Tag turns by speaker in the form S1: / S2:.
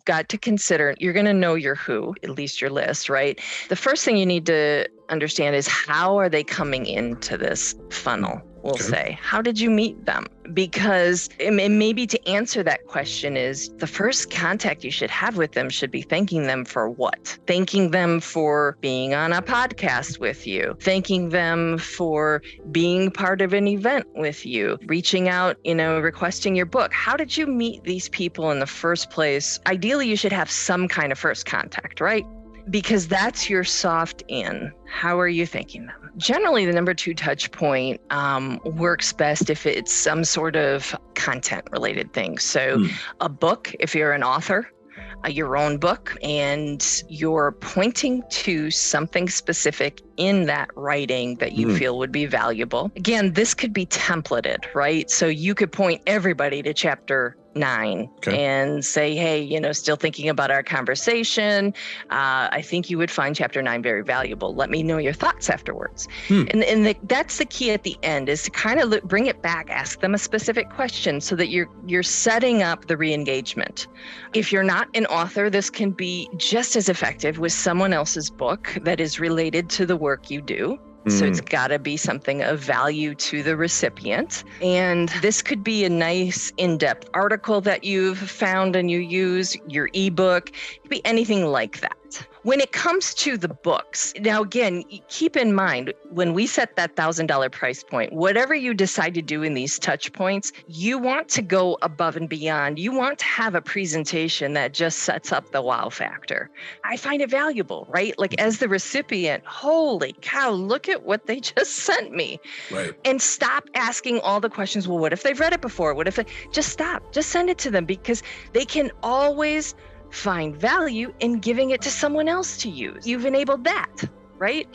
S1: got to consider, you're going to know your who, at least your list, right? The first thing you need to understand is how are they coming into this funnel? We'll say, how did you meet them? Because maybe to answer that question is the first contact you should have with them should be thanking them for what? Thanking them for being on a podcast with you, thanking them for being part of an event with you, reaching out, requesting your book. How did you meet these people in the first place? Ideally, you should have some kind of first contact, right? Because that's your soft in. How are you thanking them? Generally, the number 2 touch point works best if it's some sort of content related thing. So a book, if you're an author, your own book, and you're pointing to something specific in that writing that you feel would be valuable. Again, this could be templated, right? So you could point everybody to chapter 9 and say, hey, still thinking about our conversation. I think you would find chapter 9 very valuable. Let me know your thoughts afterwards. And that's the key at the end, is to kind of bring it back, ask them a specific question so that you're setting up the re-engagement. If you're not an author, this can be just as effective with someone else's book that is related to the work you do. So it's got to be something of value to the recipient. And this could be a nice in-depth article that you've found and you use, your ebook. It could be anything like that. When it comes to the books, now again, keep in mind, when we set that $1,000 price point, whatever you decide to do in these touch points, you want to go above and beyond. You want to have a presentation that just sets up the wow factor. I find it valuable, right? Like as the recipient, holy cow, look at what they just sent me.
S2: Right.
S1: And stop asking all the questions. Well, what if they've read it before? What if just stop, just send it to them, because they can always find value in giving it to someone else to use. You've enabled that, right?